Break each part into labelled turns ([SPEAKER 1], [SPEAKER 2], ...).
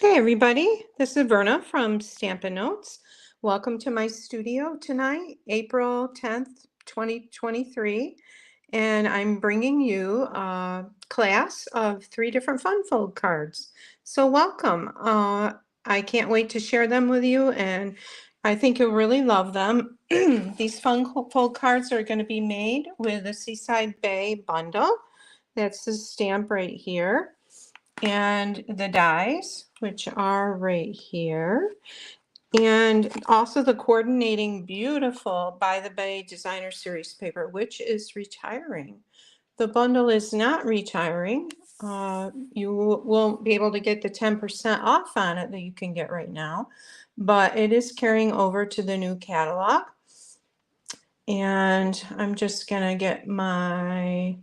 [SPEAKER 1] Hey everybody, this is Verna from Stampin' Notes. Welcome to my studio tonight, April 10th, 2023, and I'm bringing you a class of 3 different fun fold cards. So welcome. I can't wait to share them with you, and I think you'll really love them. These fun fold cards are going to be made with a Seaside Bay bundle. That's the stamp right here. And the dies, which are right here, and also the coordinating beautiful By the Bay Designer Series paper, which is retiring. The bundle is not retiring. You won't be able to get the 10% off on it that you can get right now, but it is carrying over to the new catalog. And I'm just gonna get my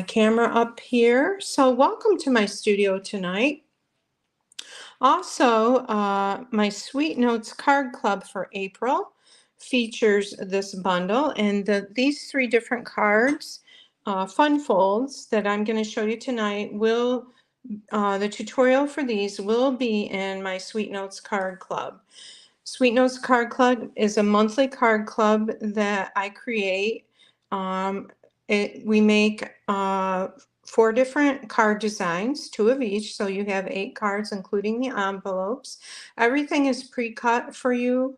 [SPEAKER 1] camera up here. So welcome to my studio tonight. Also, my Sweet Notes card club for April features this bundle, and these 3 different cards, fun folds that I'm going to show you tonight will, the tutorial for these will be in my Sweet Notes card club. Sweet Notes card club is a monthly card club that I create. We make 4 different card designs, 2 of each, so you have 8 cards, including the envelopes. Everything is pre-cut for you,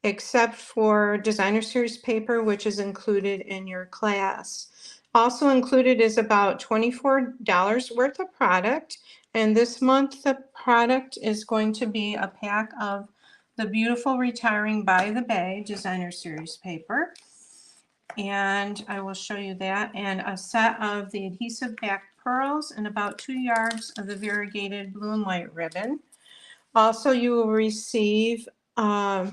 [SPEAKER 1] except for designer series paper, which is included in your class. Also included is about $24 worth of product, and this month the product is going to be a pack of the beautiful Retiring By the Bay designer series paper. And I will show you that, and a set of the adhesive backed pearls and about 2 yards of the variegated blue and white ribbon. Also, you will receive a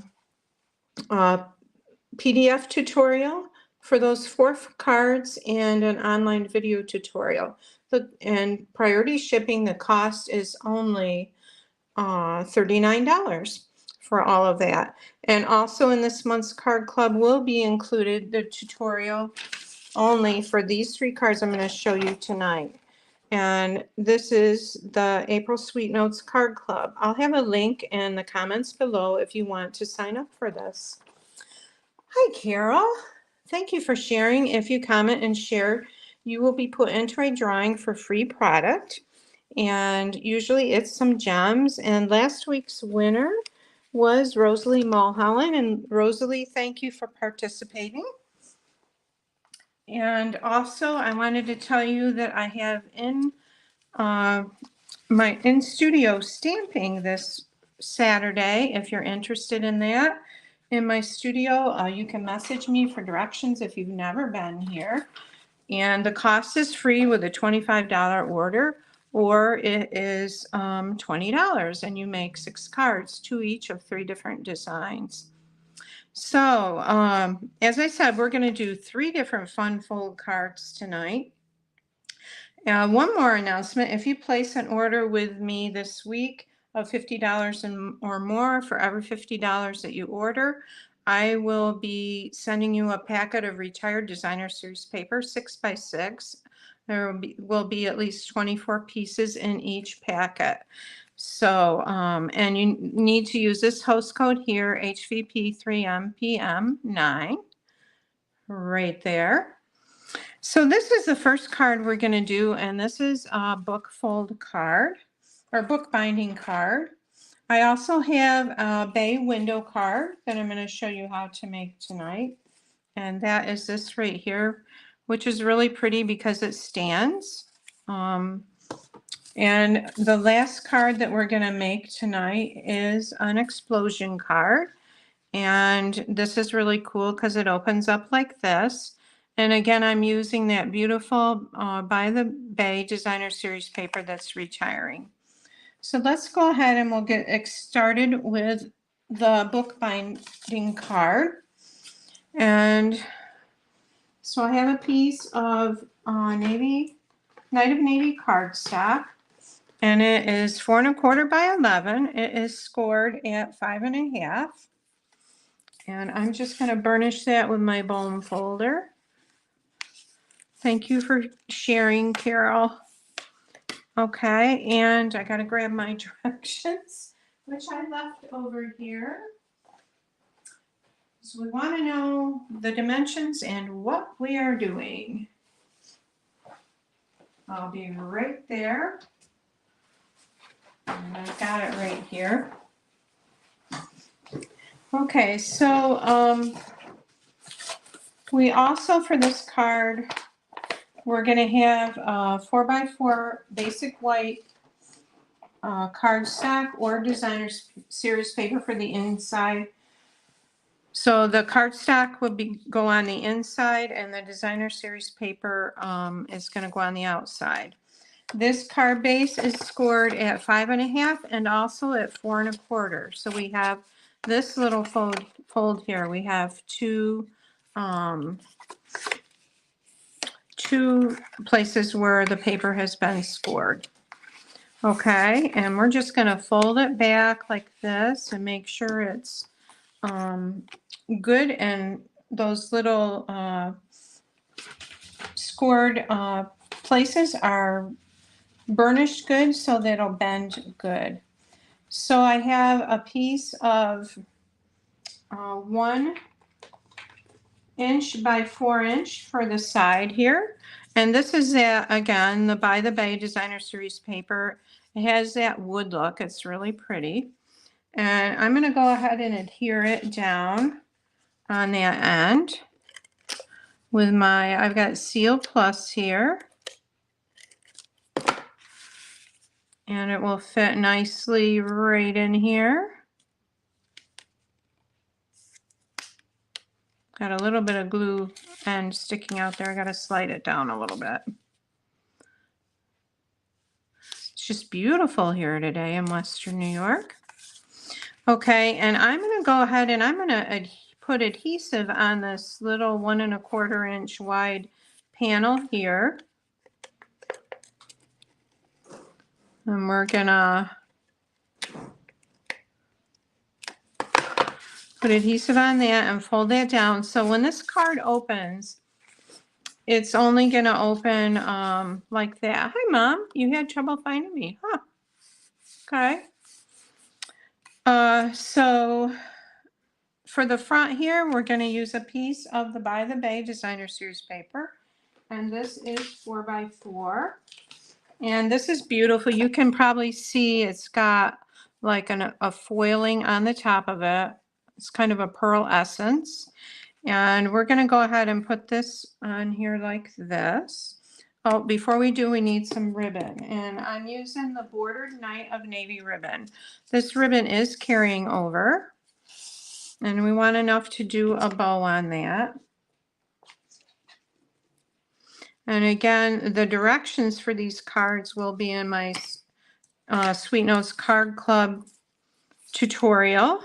[SPEAKER 1] PDF tutorial for those 4 cards and an online video tutorial. And priority shipping, the cost is only $39 for all of that. And also in this month's card club will be included the tutorial only for these 3 cards I'm going to show you tonight. And this is the April Sweet Notes card club. I'll have a link in the comments below if you want to sign up for this. Hi Carol, thank you for sharing. If you comment and share, you will be put into a drawing for free product. And usually it's some gems. And last week's winner was Rosalie Mullen. And Rosalie, thank you for participating. And also I wanted to tell you that I have in my in-studio stamping this Saturday. If you're interested in that, in my studio, you can message me for directions if you've never been here. And the cost is free with a $25 order, or it is $20, and you make 6 cards, 2 each of 3 different designs. So as I said, we're going to do 3 different fun fold cards tonight. One more announcement: if you place an order with me this week of $50 or more, for every $50 that you order, I will be sending you a packet of retired designer series paper, 6x6. There will be at least 24 pieces in each packet. So, and you need to use this host code here, HVP3MPM9, right there. So this is the first card we're going to do, and this is a book fold card, or book binding card. I also have a bay window card that I'm going to show you how to make tonight. And that is this right here, which is really pretty because it stands. And the last card that we're going to make tonight is an explosion card. And this is really cool because it opens up like this. And again, I'm using that beautiful By the Bay designer series paper that's retiring. So let's go ahead and we'll get started with the book binding card. And so I have a piece of Night of Navy cardstock, and it is 4 1/4 by 11. It is scored at 5 1/2. And I'm just going to burnish that with my bone folder. Thank you for sharing, Carol. Okay, and I gotta grab my directions, which I left over here. So we want to know the dimensions and what we are doing. I'll be right there. And I've got it right here. Okay, so we also, for this card, we're going to have 4x4 basic white cardstock or designer series paper for the inside. So the cardstock would go on the inside, and the designer series paper is going to go on the outside. This card base is scored at 5.5 and also at 4 1/4. So we have this little fold here. We have two places where the paper has been scored. Okay, and we're just going to fold it back like this and make sure it's good, and those little scored places are burnished good, so that it'll bend good. So I have a piece of 1 inch by 4 inch for the side here. And this is that, again, the By the Bay Designer Series paper. It has that wood look. It's really pretty. And I'm going to go ahead and adhere it down on that end with my, I've got Seal Plus here. And it will fit nicely right in here. Got a little bit of glue end sticking out there. I got to slide it down a little bit. It's just beautiful here today in Western New York. Okay, and I'm going to go ahead and I'm going to put adhesive on this little 1 1/4 inch wide panel here. And we're going to put adhesive on that and fold that down. So when this card opens, it's only going to open like that. Hi, Mom. You had trouble finding me. Huh. Okay. So for the front here, we're going to use a piece of the By the Bay Designer Series paper. And this is 4x4. And this is beautiful. You can probably see it's got like a foiling on the top of it. It's kind of a pearl essence. And we're going to go ahead and put this on here like this. Oh, before we do, we need some ribbon. And I'm using the Bordered Night of Navy ribbon. This ribbon is carrying over. And we want enough to do a bow on that. And again, the directions for these cards will be in my Sweet Notes Card Club tutorial.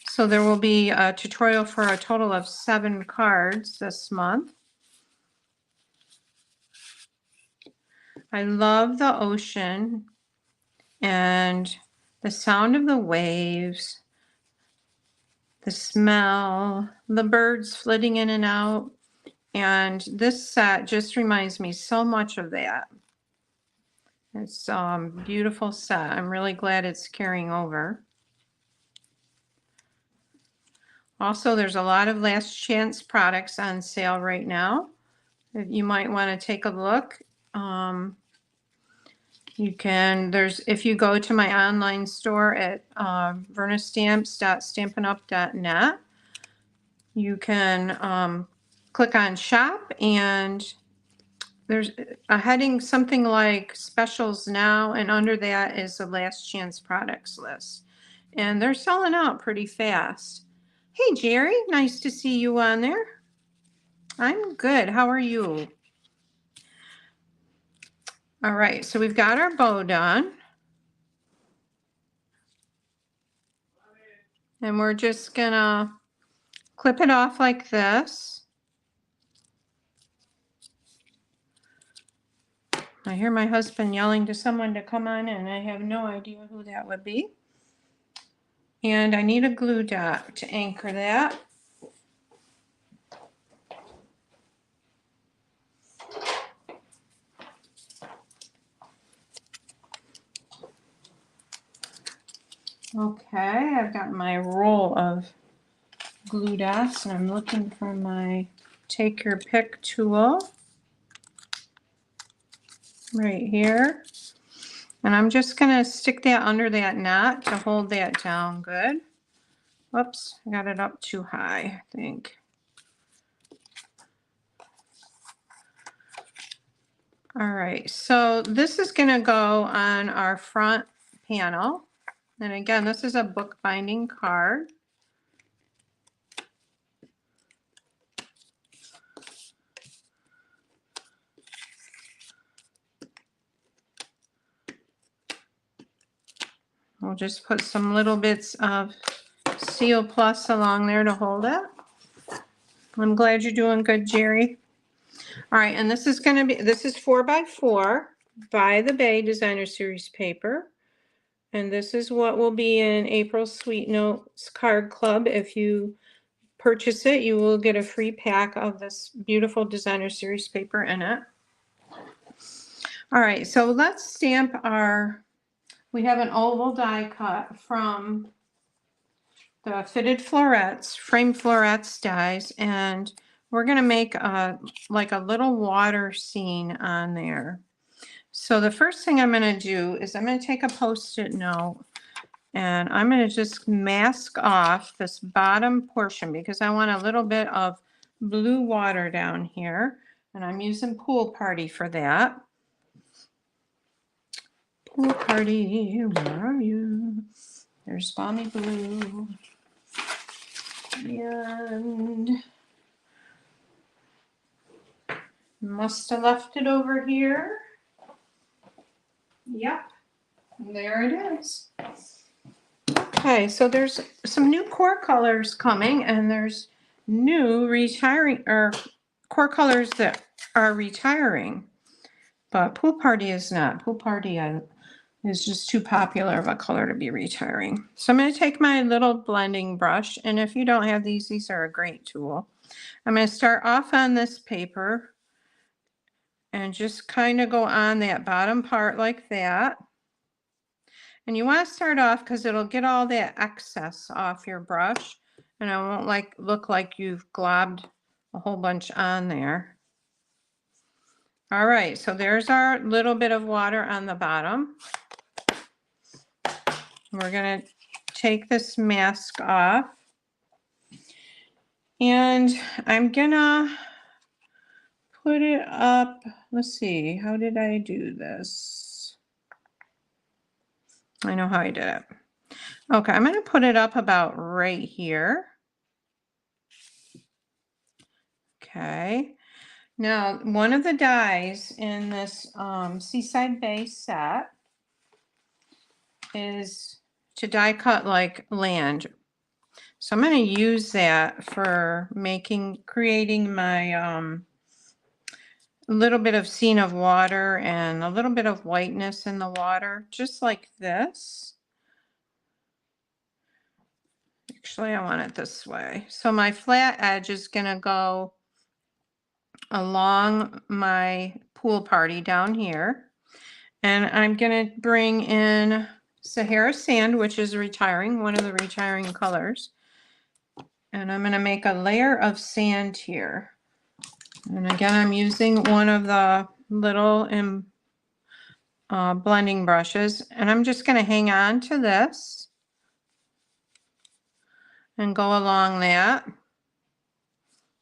[SPEAKER 1] So there will be a tutorial for a total of 7 cards this month. I love the ocean and the sound of the waves, the smell, the birds flitting in and out. And this set just reminds me so much of that. It's a beautiful set. I'm really glad it's carrying over. Also, there's a lot of last chance products on sale right now. You might want to take a look. You can, if you go to my online store at vernastamps.stampinup.net, you can click on shop, and there's a heading something like specials now, and under that is the last chance products list. And they're selling out pretty fast. Hey, Jerry, nice to see you on there. I'm good. How are you? All right, so we've got our bow done. And we're just gonna clip it off like this. I hear my husband yelling to someone to come on in. I have no idea who that would be. And I need a glue dot to anchor that. Okay, I've got my roll of glue dots and I'm looking for my take your pick tool right here. And I'm just going to stick that under that knot to hold that down good. Whoops, I got it up too high, I think. All right, so this is going to go on our front panel. And again, this is a bookbinding card. We'll just put some little bits of Seal Plus along there to hold it. I'm glad you're doing good, Jerry. All right, and this is going to be, this is 4x4 by the Bay Designer Series paper. And this is what will be in April's Sweet Notes Card Club. If you purchase it, you will get a free pack of this beautiful Designer Series paper in it. All right, so let's stamp our, we have an oval die cut from the Fitted Florets, Frame Florets dies, and we're going to make like a little water scene on there. So the first thing I'm going to do is I'm going to take a Post-it note and I'm going to just mask off this bottom portion because I want a little bit of blue water down here, and I'm using Pool Party for that. Pool Party, where are you? There's Balmy Blue. And must have left it over here. Yep, there it is. Okay, so there's some new core colors coming, and there's new retiring, or core colors that are retiring, but Pool Party is not. Pool Party is just too popular of a color to be retiring. So I'm going to take my little blending brush, and if you don't have these, these are a great tool. I'm going to start off on this paper and just kind of go on that bottom part like that. And you want to start off because it'll get all that excess off your brush, and it won't look like you've globbed a whole bunch on there. All right, so there's our little bit of water on the bottom. We're going to take this mask off, and I'm gonna put it up. Let's see, how did I do this? I know how I did it. Okay, I'm going to put it up about right here. Okay. Now, one of the dies in this Seaside Bay set is to die cut like land. So I'm going to use that for creating my little bit of scene of water and a little bit of whiteness in the water, just like this. Actually, I want it this way. So my flat edge is going to go along my Pool Party down here. And I'm going to bring in Sahara Sand, which is retiring, one of the retiring colors. And I'm going to make a layer of sand here. And again, I'm using one of the little blending brushes. And I'm just going to hang on to this and go along that.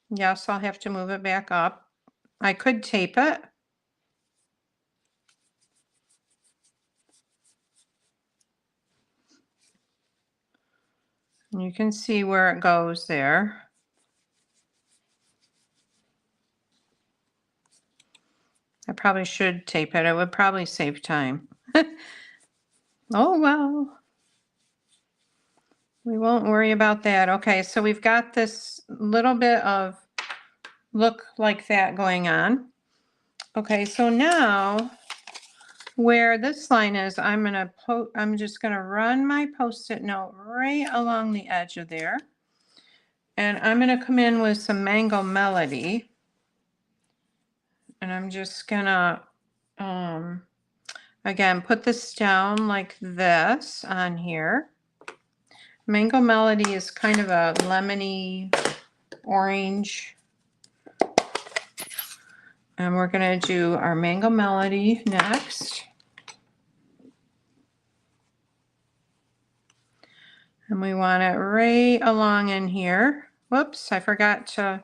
[SPEAKER 1] Yes, I'll have to move it back up. I could tape it. You can see where it goes there. I probably should tape it. It would probably save time. Oh, well. We won't worry about that. Okay, so we've got this little bit of look like that going on. Okay, so now where this line is, I'm just gonna run my Post-it note right along the edge of there. And I'm gonna come in with some Mango Melody. And I'm just gonna, again, put this down like this on here. Mango Melody is kind of a lemony orange. And we're going to do our Mango Melody next. And we want it right along in here. Whoops, I forgot to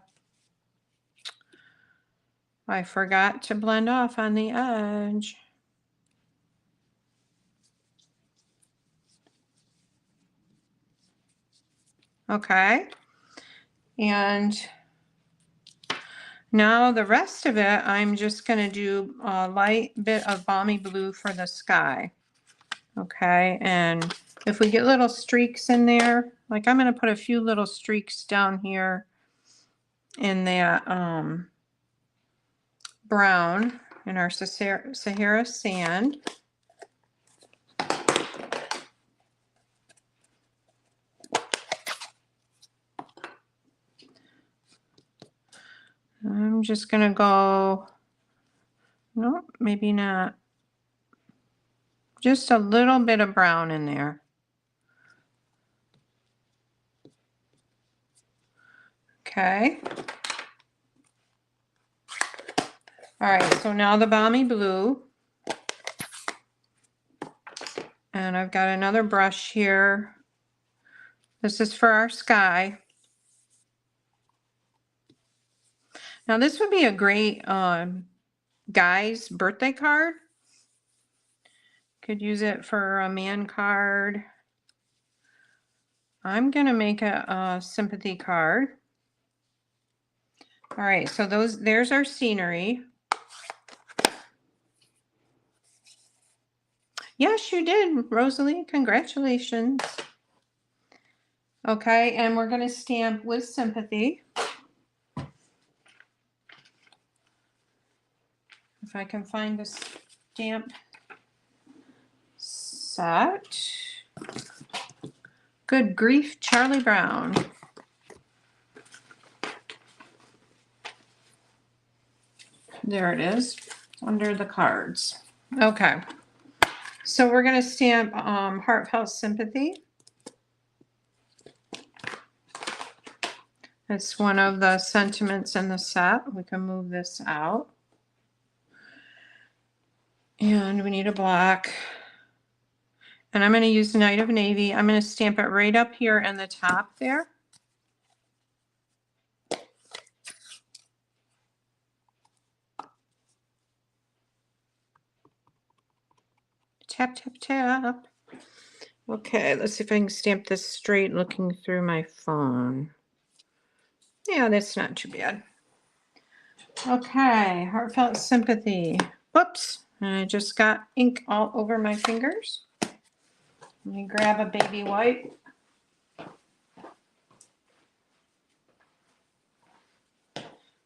[SPEAKER 1] blend off on the edge. Okay. And now the rest of it, I'm just going to do a light bit of balmy blue for the sky. Okay, and if we get little streaks in there, like I'm going to put a few little streaks down here in that brown in our Sahara sand. I'm just going to go, no, maybe not. Just a little bit of brown in there. Okay. All right, so now the balmy blue. And I've got another brush here. This is for our sky. Now this would be a great guy's birthday card. Could use it for a man card. I'm gonna make a sympathy card. All right, so there's our scenery. Yes, you did, Rosalie. Congratulations. Okay, and we're gonna stamp with sympathy. If I can find the stamp set. Good grief, Charlie Brown. There it is, under the cards. Okay, so we're going to stamp Heartfelt Sympathy. It's one of the sentiments in the set. We can move this out. And we need a black. And I'm going to use Night of Navy. I'm going to stamp it right up here in the top there. Tap, tap, tap. Okay, let's see if I can stamp this straight looking through my phone. Yeah, that's not too bad. Okay, Heartfelt Sympathy. Whoops, I just got ink all over my fingers. Let me grab a baby wipe.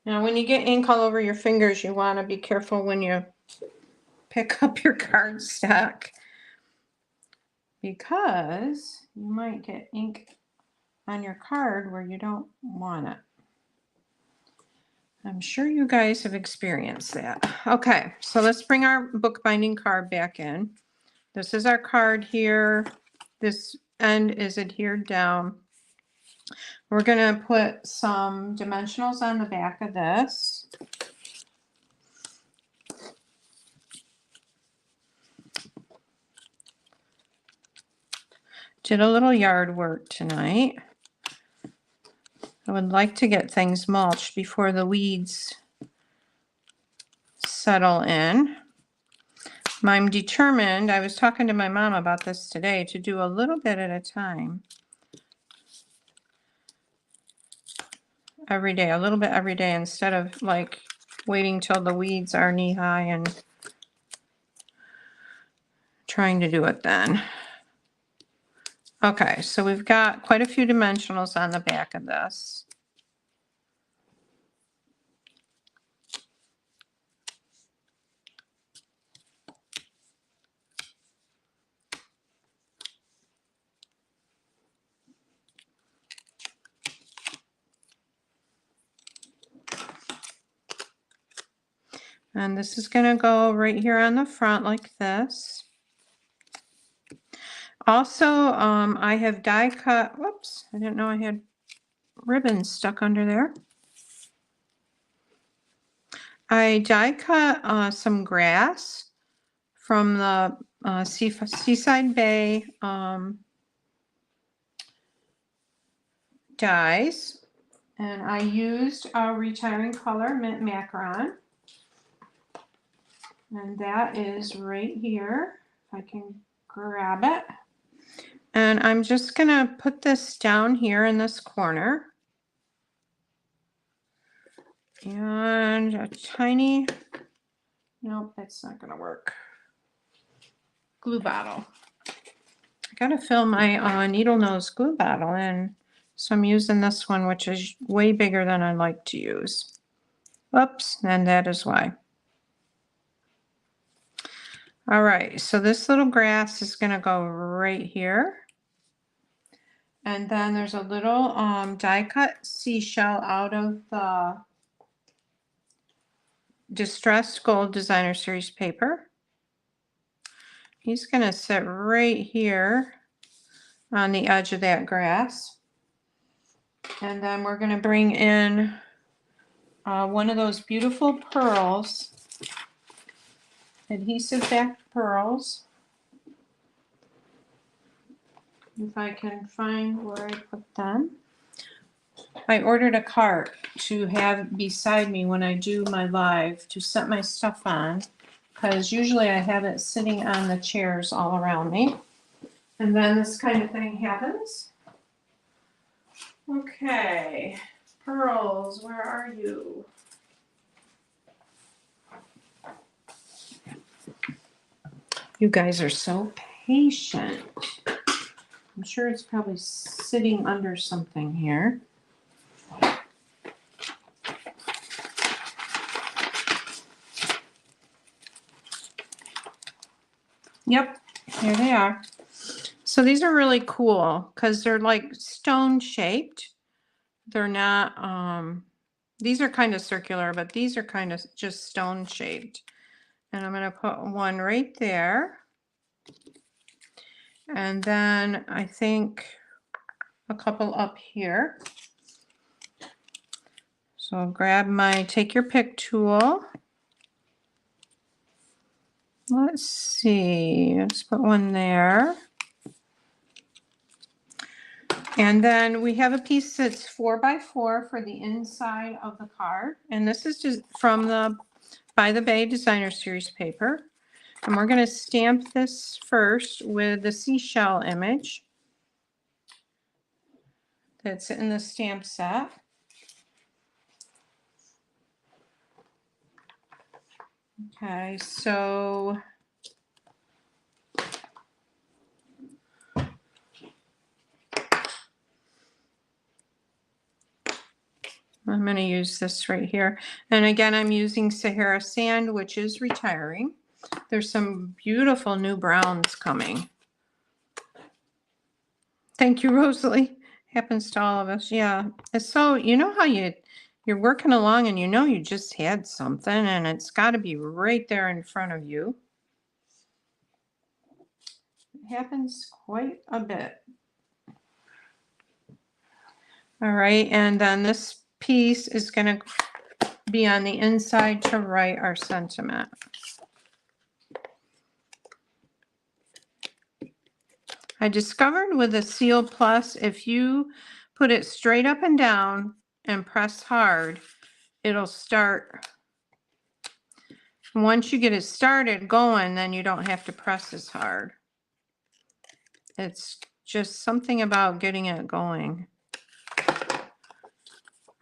[SPEAKER 1] Now, when you get ink all over your fingers, you want to be careful when you pick up your cardstock, because you might get ink on your card where you don't want it. I'm sure you guys have experienced that. Okay, so let's bring our bookbinding card back in. This is our card here. This end is adhered down. We're going to put some dimensionals on the back of this. Did a little yard work tonight. I would like to get things mulched before the weeds settle in. I'm determined, I was talking to my mom about this today, to do a little bit at a time. Every day, a little bit every day, instead of like waiting till the weeds are knee high and trying to do it then. Okay, so we've got quite a few dimensionals on the back of this. And this is going to go right here on the front like this. Also, I have die cut, whoops, I didn't know I had ribbons stuck under there. I die cut some grass from the Seaside Bay dies, and I used a retiring color mint macaron, and that is right here. If I can grab it. And I'm just gonna put this down here in this corner. And a tiny, nope, that's not gonna work. Glue bottle. I gotta fill my needle nose glue bottle in. So I'm using this one, which is way bigger than I like to use. Oops, and that is why. All right, so this little grass is gonna go right here. And then there's a little die cut seashell out of the Distressed Gold Designer Series paper. He's gonna sit right here on the edge of that grass. And then we're gonna bring in one of those beautiful pearls, adhesive backed pearls. If I can find where I put them. I ordered a cart to have beside me when I do my live to set my stuff on, because usually I have it sitting on the chairs all around me. And then this kind of thing happens. Okay, pearls, where are you? You guys are so patient. I'm sure it's probably sitting under something here. Yep, here they are. So these are really cool because they're like stone shaped. They're not, these are kind of circular, but these are kind of just stone shaped. And I'm going to put one right there. And then I think a couple up here. So grab my take your pick tool. Let's see, let's put one there. And then we have a piece that's 4x4 for the inside of the card. And this is just from the By the Bay Designer Series paper. And we're going to stamp this first with the seashell image that's in the stamp set. Okay, so I'm going to use this right here. And again, I'm using Sahara Sand, which is retiring. There's some beautiful new browns coming. Thank you, Rosalie. Happens to all of us. Yeah. It's so, you know how you're working along and you know you just had something and it's got to be right there in front of you. It happens quite a bit. All right, and then this piece is going to be on the inside to write our sentiment. I discovered with the Seal Plus, if you put it straight up and down and press hard, it'll start. Once you get it started going, then you don't have to press as hard. It's just something about getting it going.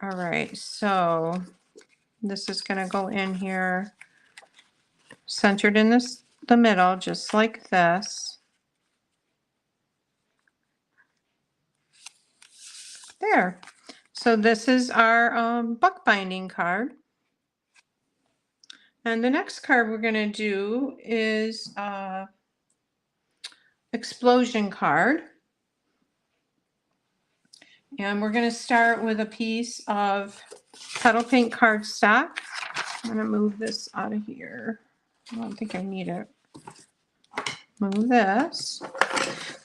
[SPEAKER 1] All right, so this is going to go in here, centered in the middle, just like this. There. So this is our book binding card. And the next card we're going to do is explosion card. And we're going to start with a piece of petal paint cardstock. I'm going to move this out of here. I don't think I need it. Move this.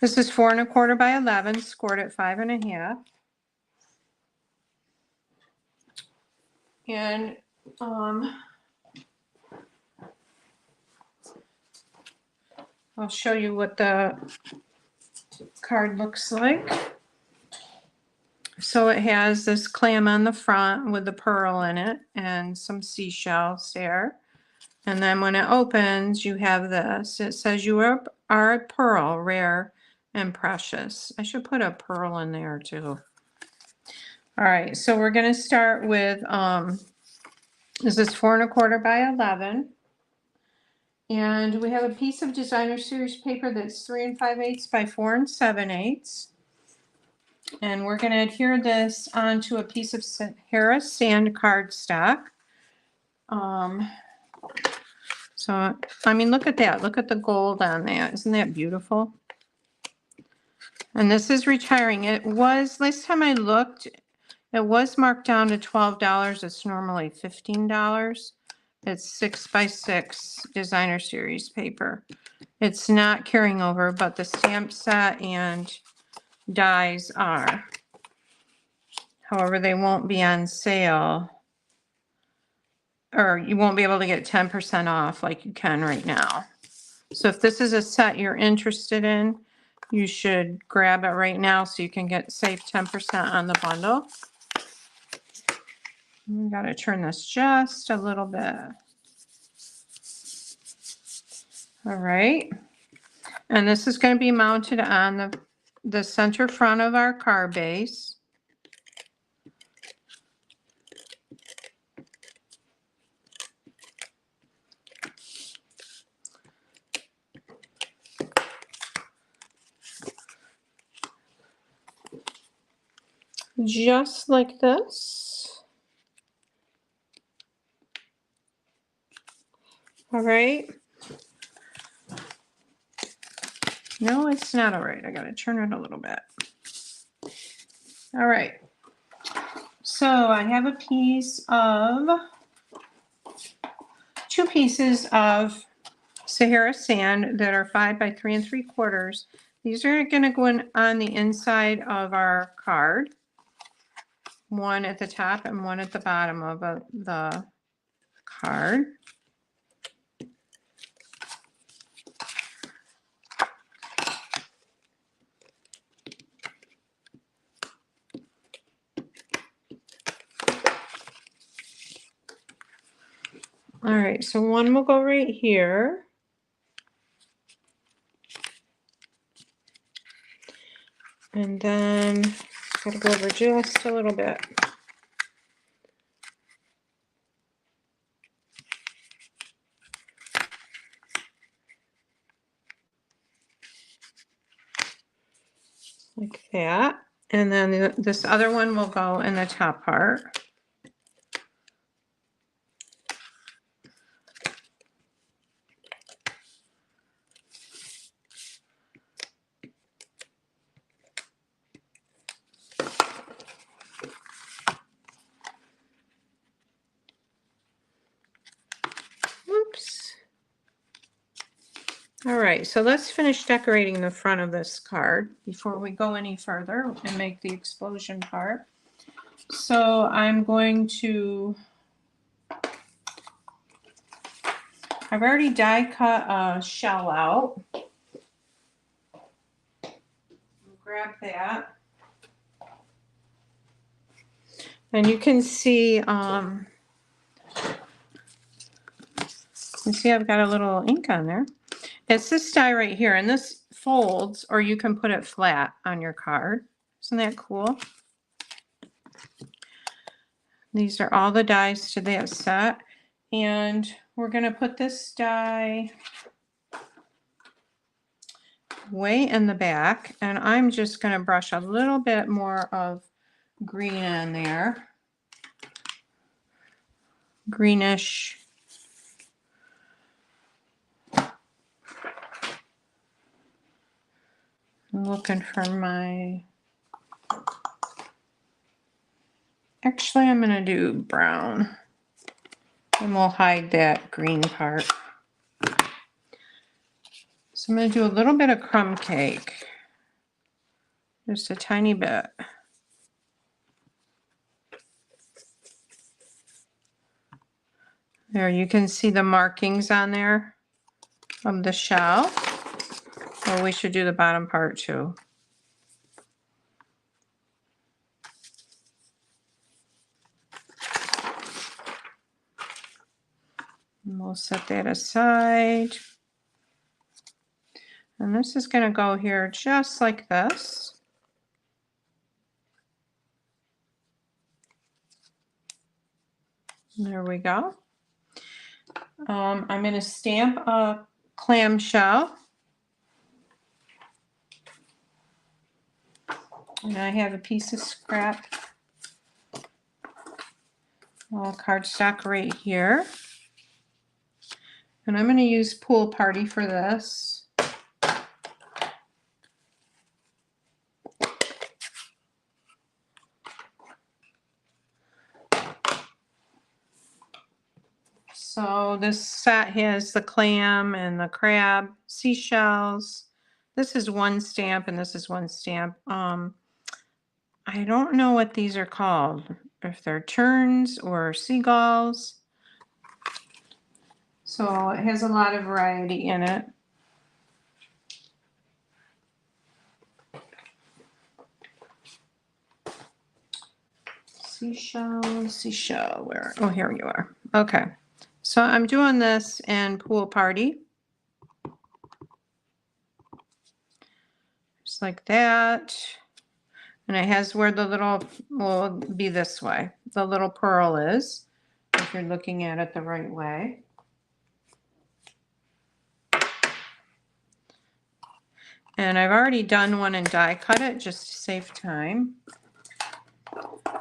[SPEAKER 1] This is 4 1/4 by 11, scored at 5 1/2. And I'll show you what the card looks like. So it has this clam on the front with the pearl in it and some seashells there. And then when it opens, you have this. It says you are a pearl, rare and precious. I should put a pearl in there too. All right, so we're gonna start with, this is 4 1/4 by 11. And we have a piece of designer series paper that's 3 5/8 by 4 7/8. And we're going to adhere this onto a piece of Sahara sand cardstock. So, I mean, look at that. Look at the gold on that. Isn't that beautiful? And this is retiring. It was, last time I looked, it was marked down to $12. It's normally $15. It's 6 by 6 designer series paper. It's not carrying over, but the stamp set and dies are. However, they won't be on sale, or you won't be able to get 10% off like you can right now. So if this is a set you're interested in, you should grab it right now so you can get save 10% on the bundle. You got to turn this just a little bit. All right. And this is going to be mounted on the center front of our card base. Just like this. All right. No, it's not all right. I got to turn it a little bit. All right. So I have a piece of, 2 pieces of Sahara sand that are 5 by 3 3/4. These are going to go in on the inside of our card. One at the top and one at the bottom of the card. All right, so one will go right here. And then gotta go over just a little bit. Like that. And then this other one will go in the top part. Oops. All right, so let's finish decorating the front of this card before we go any further and make the explosion part. So I'm going to, I've already die cut a shell out. Grab that. And you can see, you see I've got a little ink on there. It's this die right here, and this folds, or you can put it flat on your card. Isn't that cool? These are all the dies to that set. And we're going to put this die way in the back, and I'm just going to brush a little bit more of green in there. Greenish. I'm looking for my, actually I'm going to do brown, and we'll hide that green part. So I'm going to do a little bit of crumb cake. Just a tiny bit. There, you can see the markings on there of the shell. Well, we should do the bottom part too. And we'll set that aside. And this is going to go here just like this. There we go. I'm going to stamp a clamshell. And I have a piece of scrap cardstock right here. And I'm going to use Pool Party for this. So this set has the clam and the crab, seashells. This is one stamp and this is one stamp. I don't know what these are called, if they're terns or seagulls. So it has a lot of variety in it. Seashell, where? Oh, here you are. Okay. So I'm doing this in Pool Party. Just like that. And it has where the little, will be this way. The little pearl is, if you're looking at it the right way. And I've already done one and die cut it just to save time.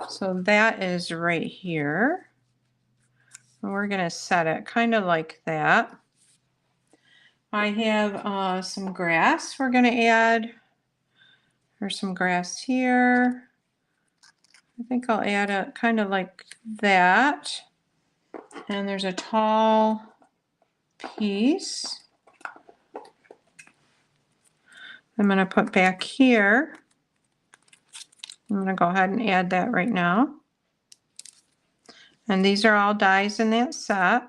[SPEAKER 1] So that is right here. And we're going to set it kind of like that. I have some grass we're going to add. There's some grass here. I think I'll add it kind of like that. And there's a tall piece I'm going to put back here. I'm going to go ahead and add that right now. And these are all dies in that set.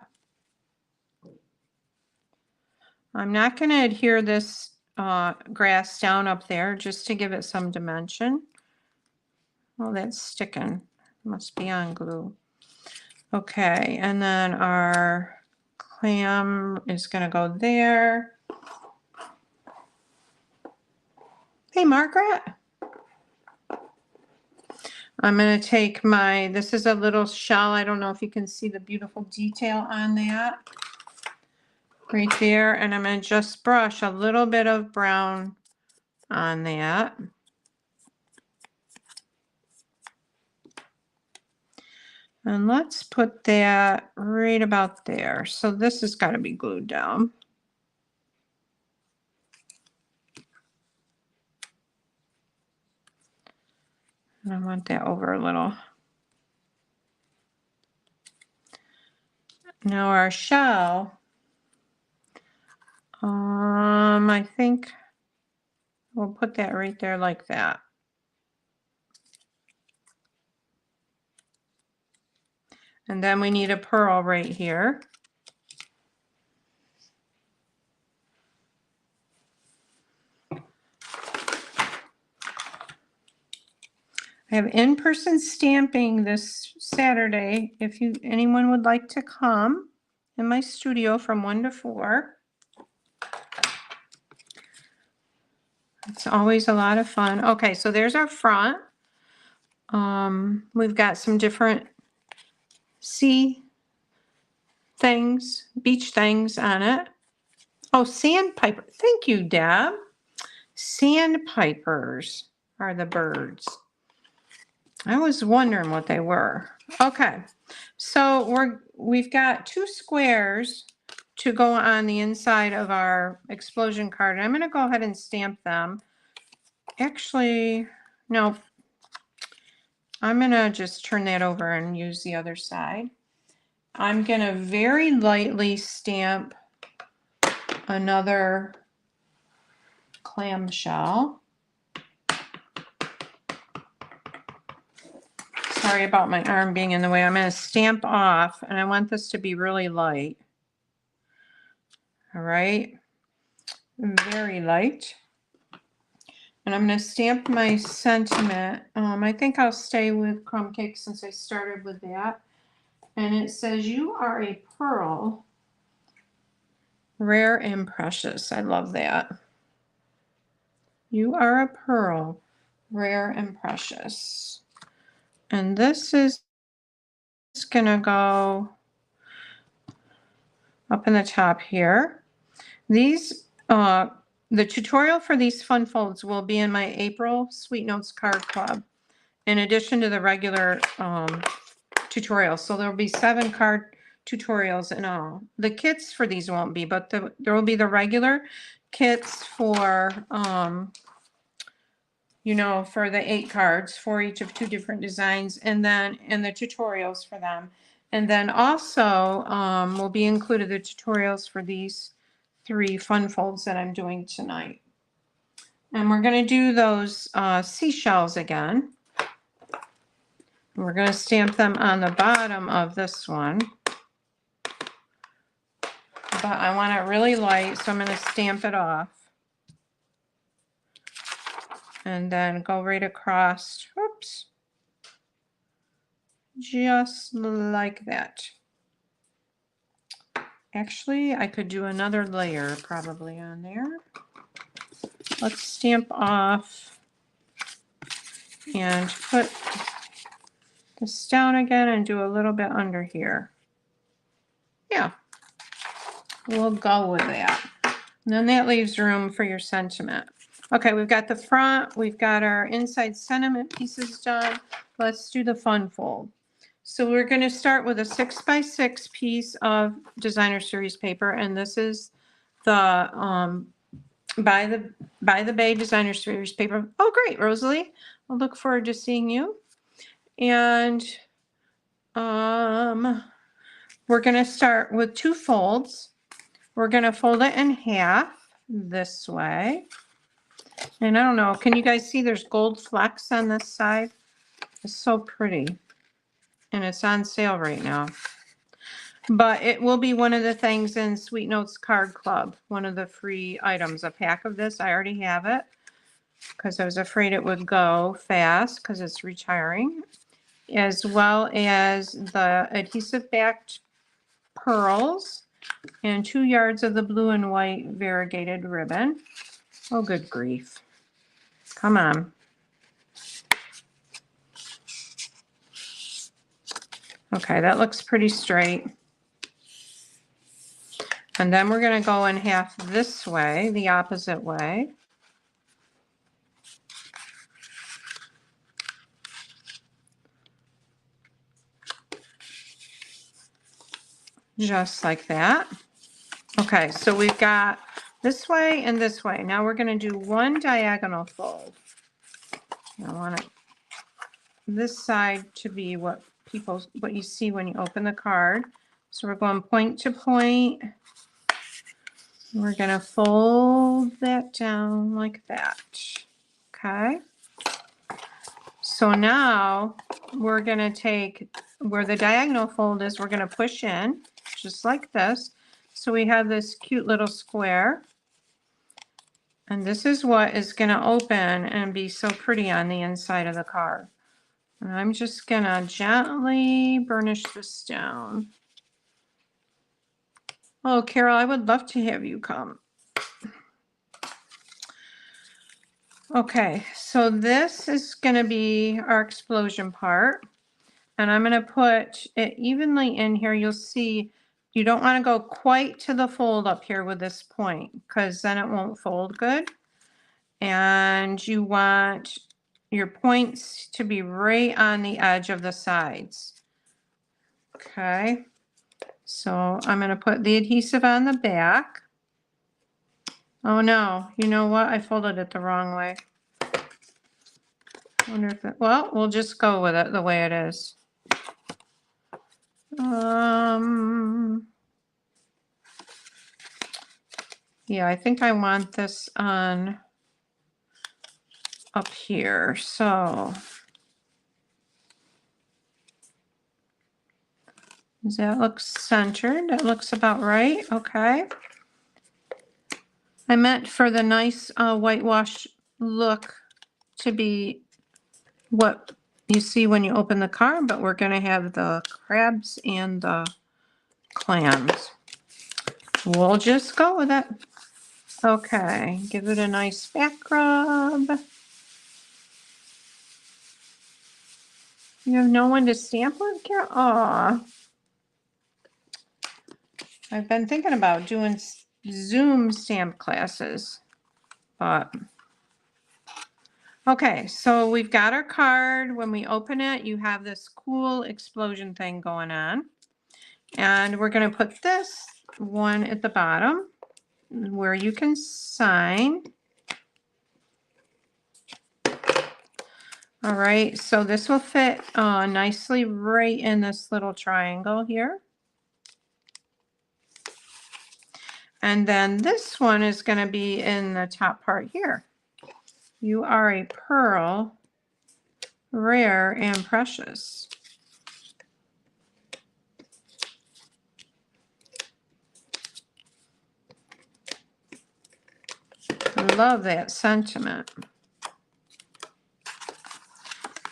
[SPEAKER 1] I'm not going to adhere this grass down up there just to give it some dimension. Oh, that's sticking. Must be on glue. Okay, and then our clam is going to go there. Hey, Margaret. I'm going to take my, this is a little shell. I don't know if you can see the beautiful detail on that. Right there. And I'm going to just brush a little bit of brown on that. And let's put that right about there. So this has got to be glued down. And I want that over a little. Now our shell, I think we'll put that right there like that. And then we need a pearl right here. I have in-person stamping this Saturday. If anyone would like to come in my studio from 1 to 4. It's always a lot of fun. Okay, so there's our front. We've got some different sea things, beach things on it. Oh, sandpiper. Thank you, Deb. Sandpipers are the birds. I was wondering what they were. Okay, so we've got 2 squares to go on the inside of our explosion card. I'm going to go ahead and stamp them. Actually, no. I'm going to just turn that over and use the other side. I'm going to very lightly stamp another clamshell. Sorry about my arm being in the way. I'm going to stamp off, and I want this to be really light. All right, very light. And I'm going to stamp my sentiment. I think I'll stay with crumb cake since I started with that. And it says, "You are a pearl, rare and precious." I love that. You are a pearl, rare and precious. And this is going to go up in the top here. These, the tutorial for these fun folds will be in my April Sweet Notes Card Club, in addition to the regular tutorials. So there'll be 7 card tutorials in all. The kits for these won't be, but there will be the regular kits for, you know, for the 8 cards, for each of 2 different designs, and then in the tutorials for them. And then also will be included the tutorials for these 3 fun folds that I'm doing tonight. And we're going to do those seashells again. We're going to stamp them on the bottom of this one. But I want it really light, so I'm going to stamp it off. And then go right across. Oops. Just like that. Actually, I could do another layer probably on there. Let's stamp off and put this down again and do a little bit under here. Yeah, we'll go with that. And then that leaves room for your sentiment. Okay, we've got the front, we've got our inside sentiment pieces done. Let's do the fun fold. So we're going to start with a 6x6 piece of designer series paper, and this is the by the Bay designer series paper. Oh, great, Rosalie! I'll look forward to seeing you. And we're going to start with 2 folds. We're going to fold it in half this way. And I don't know, can you guys see there's gold flecks on this side? It's so pretty. And it's on sale right now. But it will be one of the things in Sweet Notes Card Club, one of the free items. A pack of this, I already have it because I was afraid it would go fast because it's retiring, as well as the adhesive backed pearls and 2 yards of the blue and white variegated ribbon. Oh, good grief. Come on. Okay, that looks pretty straight. And then we're going to go in half this way, the opposite way. Just like that. Okay, so we've got this way and this way. Now we're going to do 1 diagonal fold. I want this side to be what you see when you open the card. So we're going point to point. We're going to fold that down like that. Okay. So now we're going to take where the diagonal fold is, we're going to push in just like this. So we have this cute little square. And this is what is going to open and be so pretty on the inside of the card. And I'm just going to gently burnish this down. Oh, Carol, I would love to have you come. Okay, so this is going to be our explosion part. And I'm going to put it evenly in here. You'll see you don't want to go quite to the fold up here with this point because then it won't fold good. And you want your points to be right on the edge of the sides. Okay, so I'm going to put the adhesive on the back. Oh no, you know what? I folded it the wrong way. Wonder if well, we'll just go with it the way it is. Yeah, I think I want this on up here. So does that look centered? That looks about right. Okay. I meant for the nice whitewash look to be what you see when you open the card, but we're going to have the crabs and the clams. We'll just go with it. Okay, give it a nice back rub. You have no one to stamp with, Carol? Aw. I've been thinking about doing Zoom stamp classes, but okay, so we've got our card. When we open it, you have this cool explosion thing going on. And we're going to put this one at the bottom where you can sign. All right, so this will fit nicely right in this little triangle here. And then this one is going to be in the top part here. You are a pearl, rare and precious. Love that sentiment.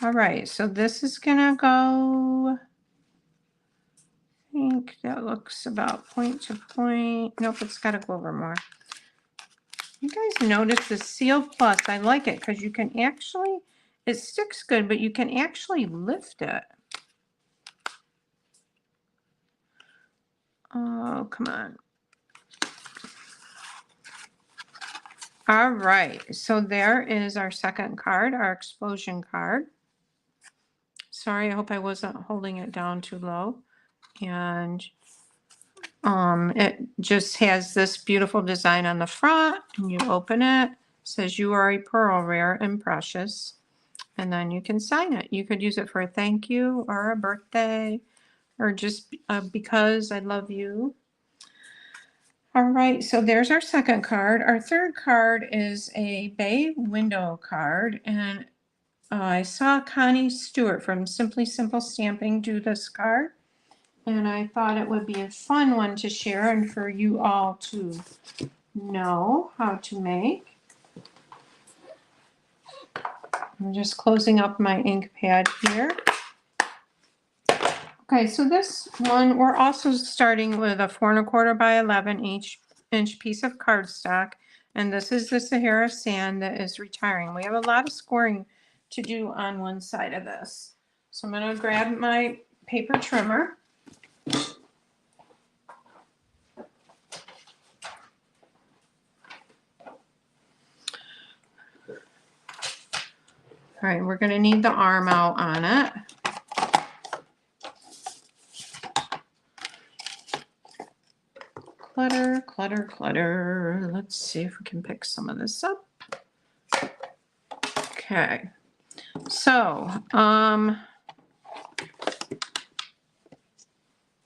[SPEAKER 1] All right, so this is gonna go, I think that looks about point to point. Nope, it's gotta go over more. You guys notice the Seal Plus, I like it because you can actually, it sticks good, but you can actually lift it. Oh, come on. All right, so there is our second card, our explosion card. Sorry, I hope I wasn't holding it down too low. And it just has this beautiful design on the front, and you open it, says you are a pearl, rare and precious, and then you can sign it. You could use it for a thank you or a birthday or just because I love you. All right, so there's our second card. Our third card is a bay window card, and I saw Connie Stewart from Simply Simple Stamping do this card, and I thought it would be a fun one to share and for you all to know how to make. I'm just closing up my ink pad here. Okay, so this one, we're also starting with a 4 1/4 by 11 inch piece of cardstock, and this is the Sahara sand that is retiring. We have a lot of scoring to do on one side of this. So I'm going to grab my paper trimmer. All right, we're going to need the arm out on it. Clutter, clutter, clutter. Let's see if we can pick some of this up. Okay, so,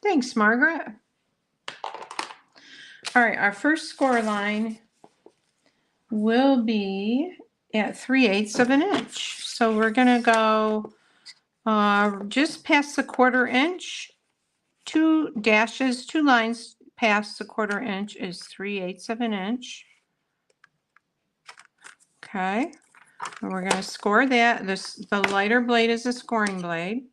[SPEAKER 1] thanks, Margaret. All right, our first score line will be at 3/8 of an inch. So we're gonna go just past the 1/4 inch, 2 dashes, 2 lines past the 1/4 inch is 3/8 of an inch. Okay, and we're gonna score that. The lighter blade is a scoring blade.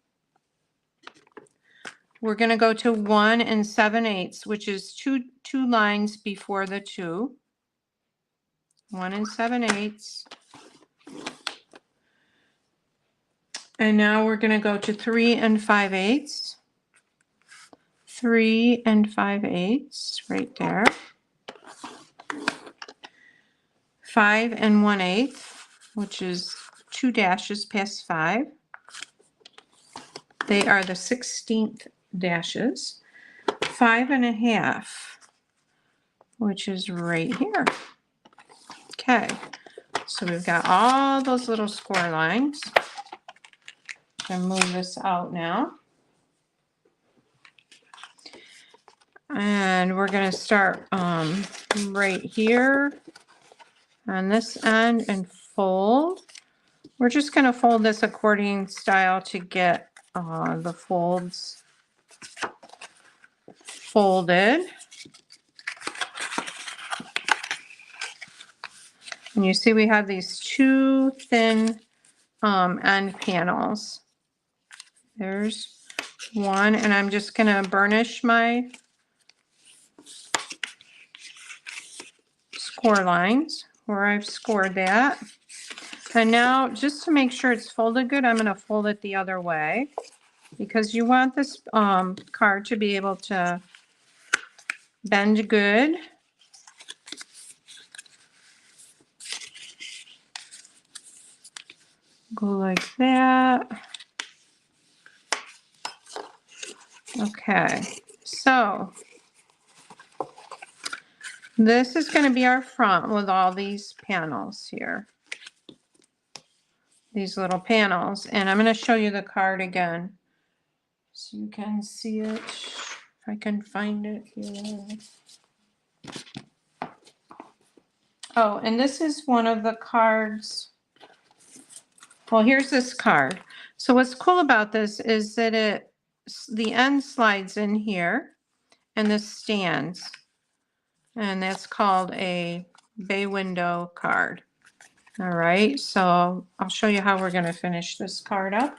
[SPEAKER 1] We're gonna go to 1 7/8, which is two lines before the 2. 1 7/8. And now we're going to go to 3 5/8. 3 5/8 right there. 5 1/8, which is 2 dashes past 5. They are the 16th dashes. 5 1/2, which is right here. Okay, so we've got all those little score lines. I'm going to move this out now. And we're going to start right here on this end and fold. We're just going to fold this accordion style to get the folds folded. And you see we have these two thin end panels. There's one, and I'm just going to burnish my score lines where I've scored that. And now, just to make sure it's folded good, I'm going to fold it the other way because you want this card to be able to bend good. Go like that. Okay, so this is going to be our front with all these panels here. These little panels, and I'm going to show you the card again so you can see it. If I can find it here. Oh, and this is one of the cards. Well, here's this card. So what's cool about this is that the end slides in here and this stands, and that's called a bay window card. All right, so I'll show you how we're going to finish this card up.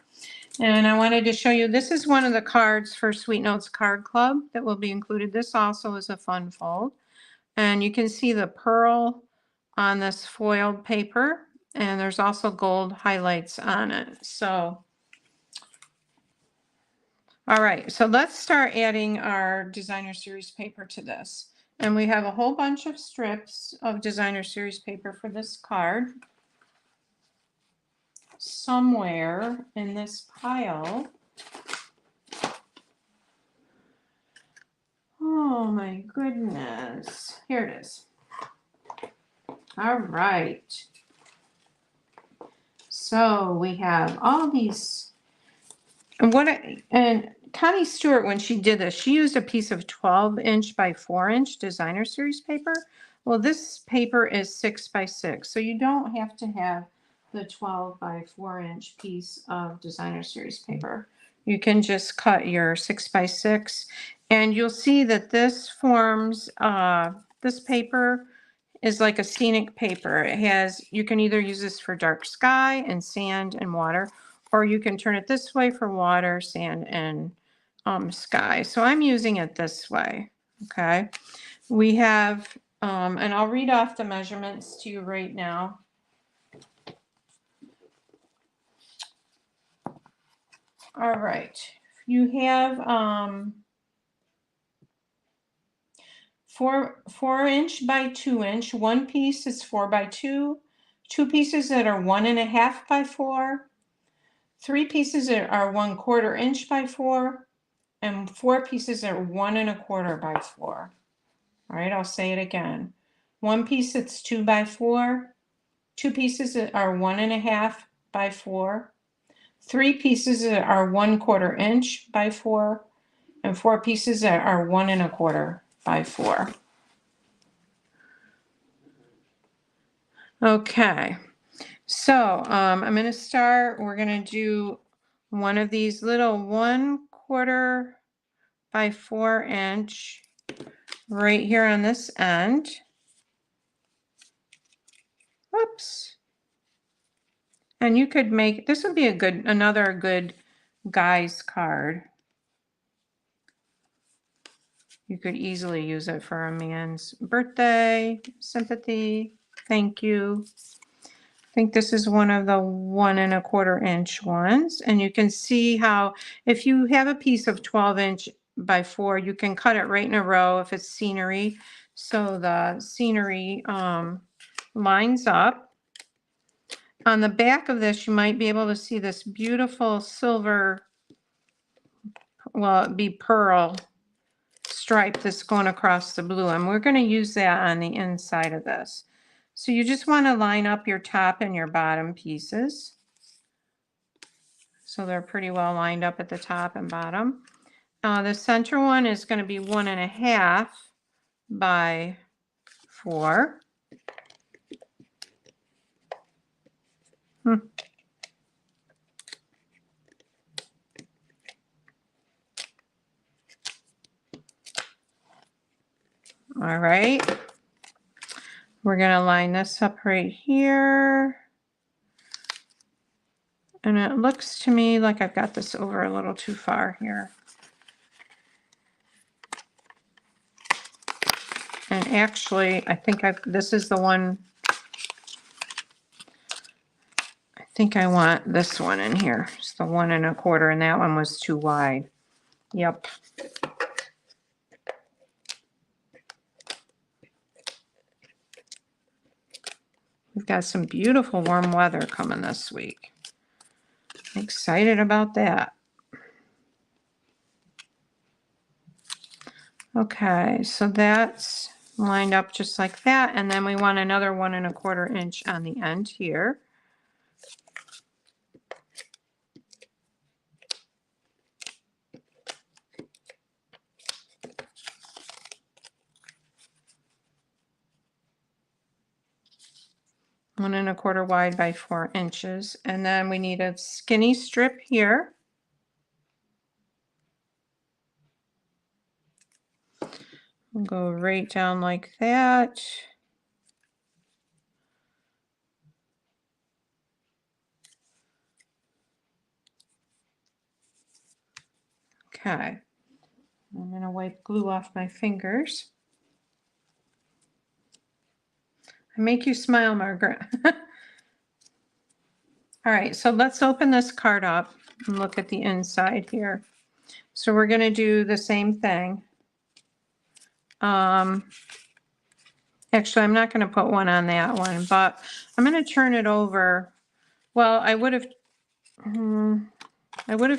[SPEAKER 1] And I wanted to show you, this is one of the cards for Sweet Notes Card Club that will be included. This also is a fun fold. And you can see the pearl on this foiled paper. And there's also gold highlights on it. So, all right, so let's start adding our designer series paper to this. And we have a whole bunch of strips of designer series paper for this card. Somewhere in this pile. Oh my goodness. Here it is. All right. So we have all these. And Connie Stewart, when she did this, she used a piece of 12" by 4" designer series paper. Well, this paper is 6 by 6, so you don't have to have the 12 by 4" piece of designer series paper. You can just cut your 6 by 6, and you'll see that this forms, this paper is like a scenic paper. It has, you can either use this for dark sky and sand and water, or you can turn it this way for water, sand, and sky. So I'm using it this way, okay? We have, and I'll read off the measurements to you right now. All right, you have 4" by 2". One piece is 4 by 2. Two pieces that are 1.5" by 4. Three pieces that are 1/4" by 4, and 4 pieces that are 1.25" by 4. All right, I'll say it again. One piece that's 2 by 4. Two pieces that are 1.5" by 4. Three pieces that are 1/4" by 4, and 4 pieces that are 1.25" by 4. Okay, so I'm going to start. We're going to do one of these little 1/4" by 4" right here on this end. Whoops. And you could make, this would be a good, another good guy's card. You could easily use it for a man's birthday, sympathy, thank you. I think this is one of the 1.25" ones. And you can see how, if you have a piece of 12" by 4, you can cut it right in a row if it's scenery. So the scenery lines up. On the back of this, you might be able to see this beautiful silver, well, it'd be pearl stripe that's going across the blue. And we're going to use that on the inside of this. So you just want to line up your top and your bottom pieces. So they're pretty well lined up at the top and bottom. The center one is going to be 1.5" by 4. All right. We're going to line this up right here. And it looks to me like I've got this over a little too far here. And actually, I think this is the one. I think I want this one in here. It's the 1 1/4, and that one was too wide. Yep. We've got some beautiful warm weather coming this week. Excited about that. Okay, so that's lined up just like that. And then we want another 1 1/4 inch on the end here. One 1 1/4 wide by 4 inches. And then we need a skinny strip here. We'll go right down like that. Okay. I'm going to wipe glue off my fingers. I make you smile, Margaret. All right, so let's open this card up and look at the inside here. So we're going to do the same thing. Actually, I'm not going to put one on that one, but I'm going to turn it over. Well, I would have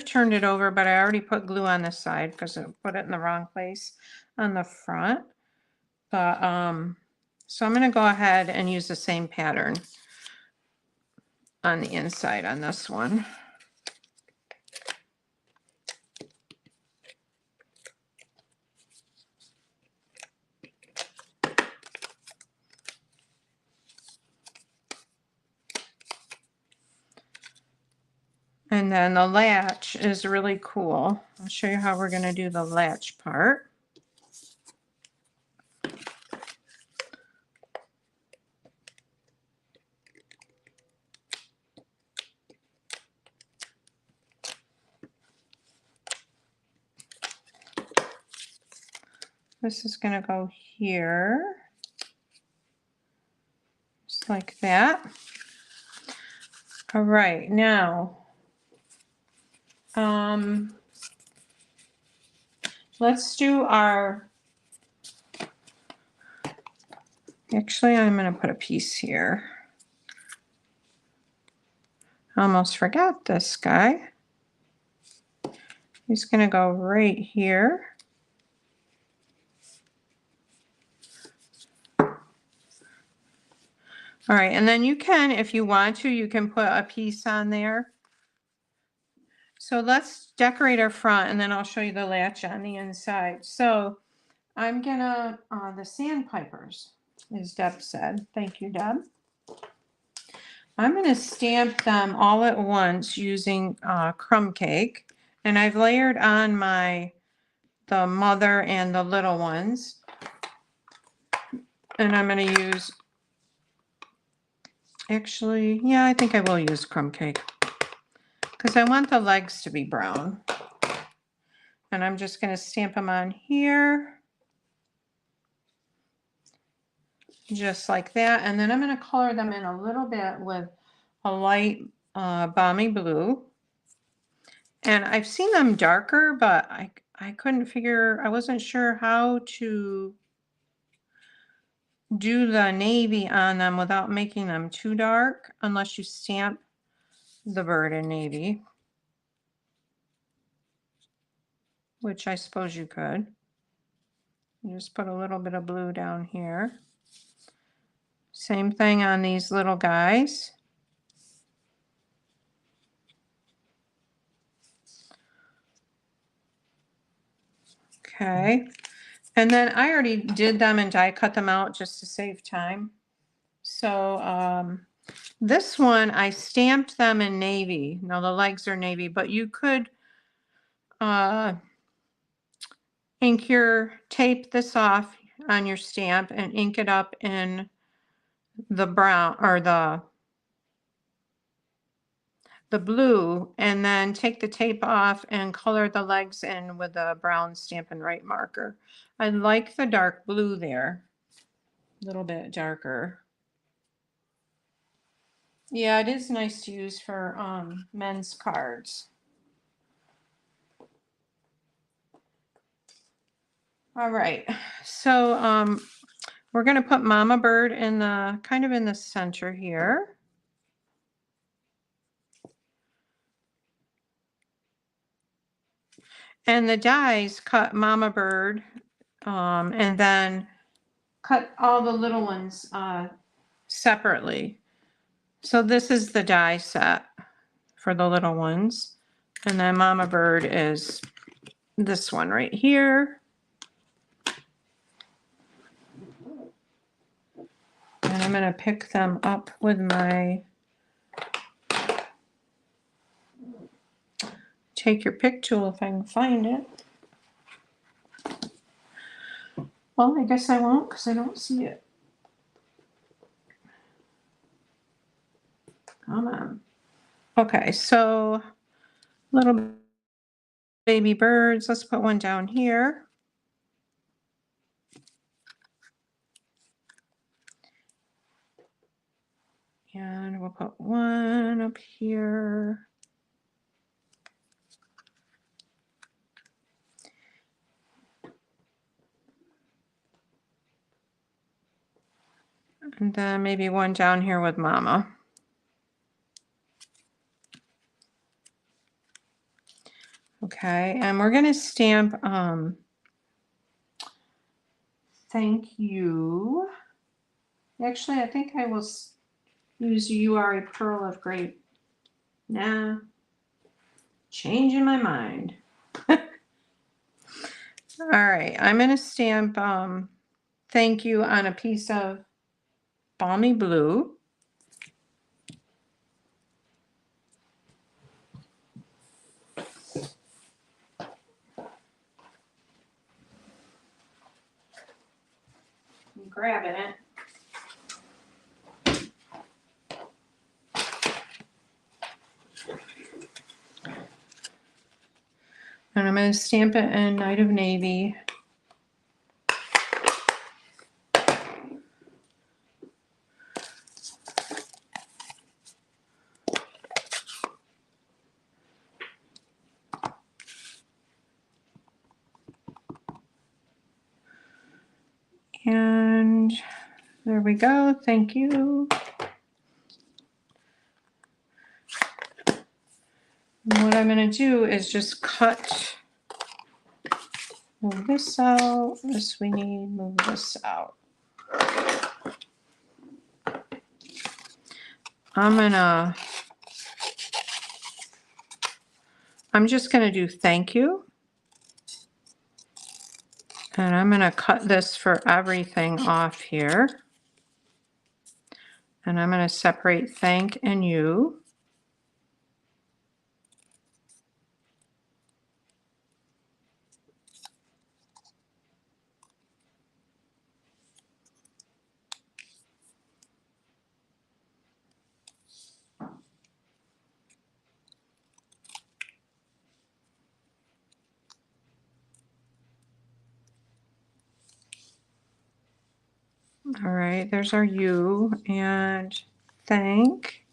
[SPEAKER 1] turned it over, but I already put glue on this side because I put it in the wrong place on the front. But so I'm going to go ahead and use the same pattern on the inside on this one. And then the latch is really cool. I'll show you how we're going to do the latch part. This is going to go here, just like that. All right, now, let's do our, actually, I'm going to put a piece here. I almost forgot this guy. He's going to go right here. All right, and then you can, if you want to, you can put a piece on there. So let's decorate our front, and then I'll show you the latch on the inside. So I'm gonna, the sandpipers, as Deb said. Thank you, Deb. I'm gonna stamp them all at once using crumb cake. And I've layered on the mother and the little ones. And I'm gonna use, actually, yeah, I think I will use crumb cake because I want the legs to be brown. And I'm just going to stamp them on here. Just like that. And then I'm going to color them in a little bit with a light balmy blue. And I've seen them darker, but I couldn't figure, I wasn't sure how to do the navy on them without making them too dark, unless you stamp the bird in navy, which I suppose you could. You just put a little bit of blue down here. Same thing on these little guys. Okay, and then I already did them and die cut them out just to save time. So this one I stamped them in navy. Now the legs are navy, but you could ink your tape this off on your stamp and ink it up in the brown or the blue, and then take the tape off and color the legs in with a brown Stampin' Right marker. I like the dark blue there, a little bit darker. Yeah, it is nice to use for men's cards. All right, so we're going to put Mama Bird in the kind of in the center here. And the dies cut Mama Bird, and then cut all the little ones separately. So this is the die set for the little ones. And then Mama Bird is this one right here. And I'm going to pick them up with my take your pick tool if I can find it. Well, I guess I won't because I don't see it. Come on. Okay, so little baby birds. Let's put one down here. And we'll put one up here. And then maybe one down here with Mama. Okay, and we're going to stamp thank you. Actually, I think I will use You Are a Pearl of Great. Nah, changing my mind. All right, I'm going to stamp thank you on a piece of Balmy Blue. I'm grabbing it. And I'm going to stamp it in Night of Navy. And there we go. Thank you. And what I'm going to do is just cut. Move this out. This we need. Move this out. I'm just going to do thank you. And I'm going to cut this for everything off here. And I'm going to separate thank and you. All right, there's our you and thank.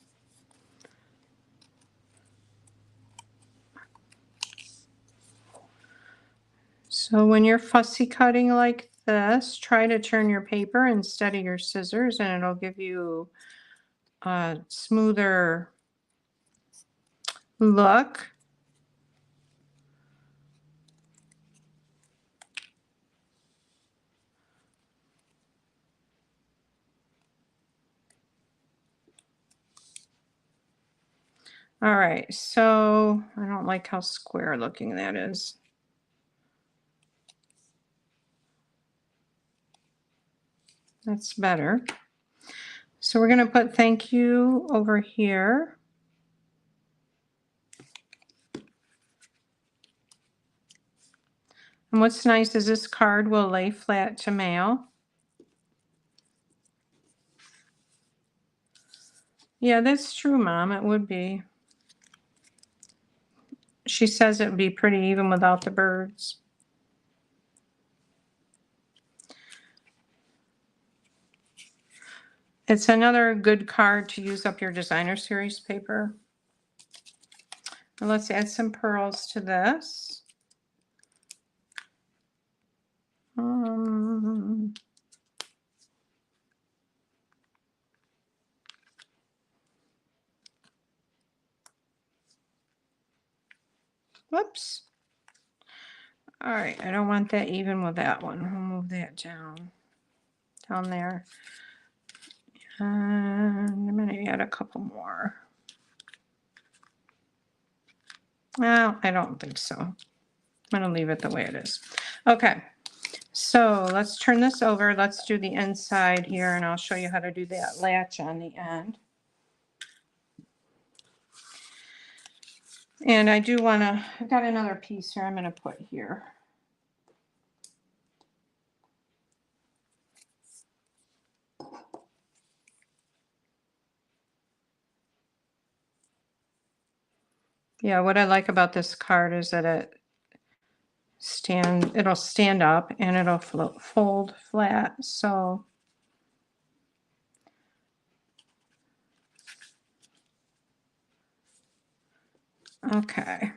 [SPEAKER 1] So when you're fussy cutting like this, try to turn your paper instead of your scissors and it'll give you a smoother look. All right, so I don't like how square looking that is. That's better. So we're going to put thank you over here. And what's nice is this card will lay flat to mail. Yeah, that's true, Mom. It would be. She says it would be pretty even without the birds. It's another good card to use up your designer series paper. And let's add some pearls to this. Whoops. All right, I don't want that even with that one. We'll move that down there. And I'm going to add a couple more. Well, I don't think so. I'm going to leave it the way it is. Okay, so let's turn this over. Let's do the inside here, and I'll show you how to do that latch on the end. And I do want to, I've got another piece here I'm going to put here. Yeah, what I like about this card is that it'll stand up and it'll fold flat. So okay.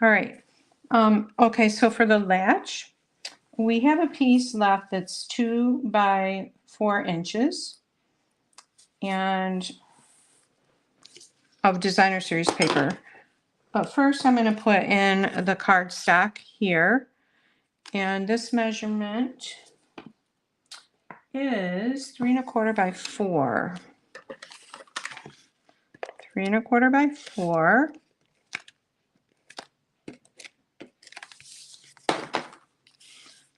[SPEAKER 1] All right. Okay, so for the latch, we have a piece left that's 2 by 4 inches and of designer series paper. But first I'm going to put in the cardstock here, and this measurement is 3 1/4 by 4. 3 1/4 by 4.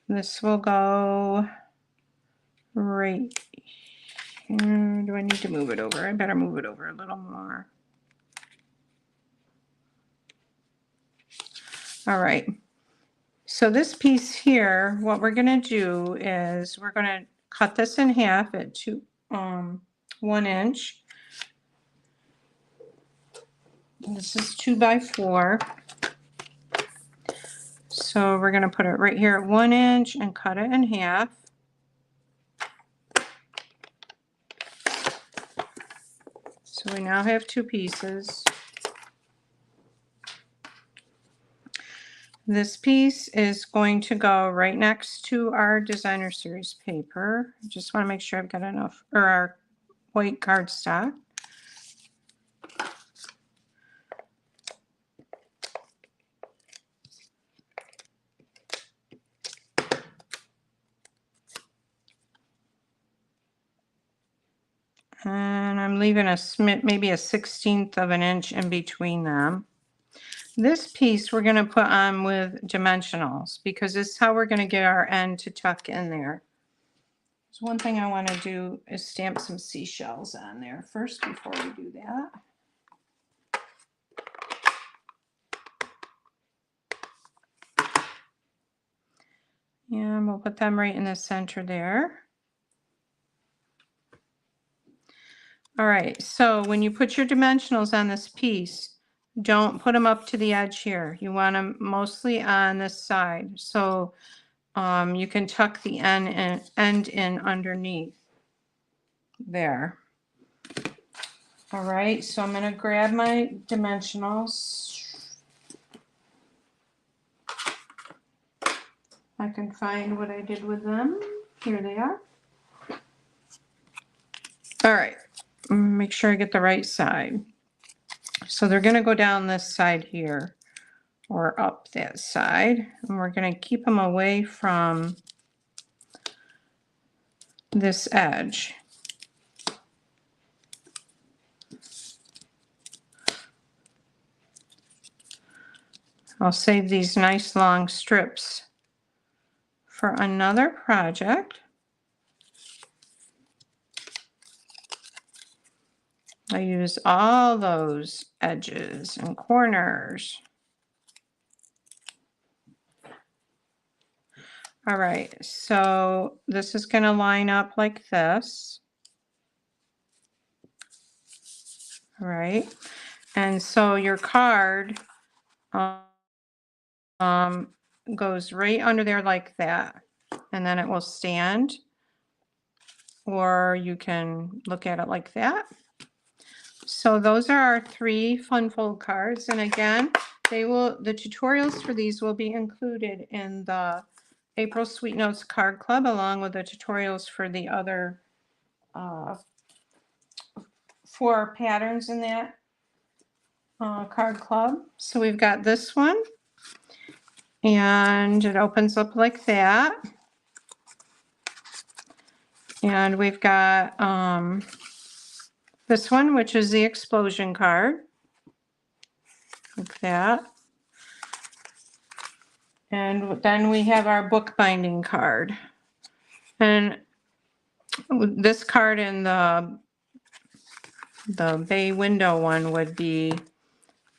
[SPEAKER 1] This will go right here. Do I need to move it over? I better move it over a little more. All right. So this piece here, what we're going to do is we're going to cut this in half at 1 inch. This is 2 by 4. So we're going to put it right here at 1 inch and cut it in half. So we now have 2 pieces. This piece is going to go right next to our designer series paper. I just want to make sure I've got enough, or our white cardstock. And I'm leaving maybe a 1/16 of an inch in between them. This piece we're going to put on with dimensionals because this is how we're going to get our end to tuck in there. So one thing I want to do is stamp some seashells on there first before we do that. And we'll put them right in the center there. All right, so when you put your dimensionals on this piece, don't put them up to the edge here. You want them mostly on this side. So you can tuck the end in underneath there. All right, so I'm going to grab my dimensionals. I can find what I did with them. Here they are. All right, make sure I get the right side. So they're going to go down this side here or up that side, and we're going to keep them away from this edge. I'll save these nice long strips for another project. I use all those edges and corners. All right, so this is going to line up like this. All right, and so your card goes right under there like that, and then it will stand, or you can look at it like that. So those are our 3 fun fold cards, and again, the tutorials for these will be included in the April Sweet Notes Card Club, along with the tutorials for the other 4 patterns in that card club. So we've got this one, and it opens up like that. And we've got this one, which is the explosion card, like that. And then we have our bookbinding card. And this card in the bay window one would be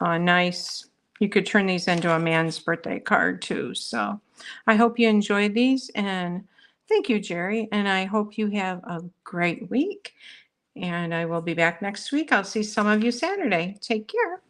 [SPEAKER 1] nice. You could turn these into a man's birthday card too. So I hope you enjoyed these, and thank you, Jerry. And I hope you have a great week. And I will be back next week. I'll see some of you Saturday. Take care.